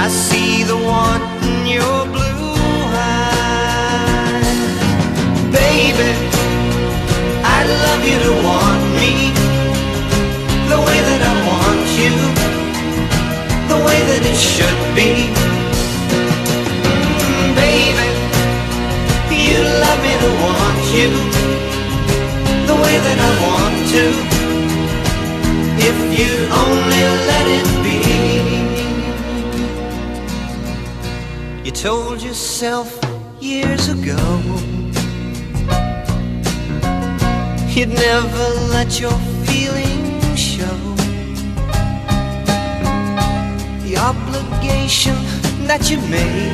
see the want in your blue eyes. Baby, I'd love you to want me the way that I want you, the way that it should be. Baby, you'd love me to want you the way that I want to, if you'd only let it be. You told yourself years ago you'd never let your feelings show. The obligation that you made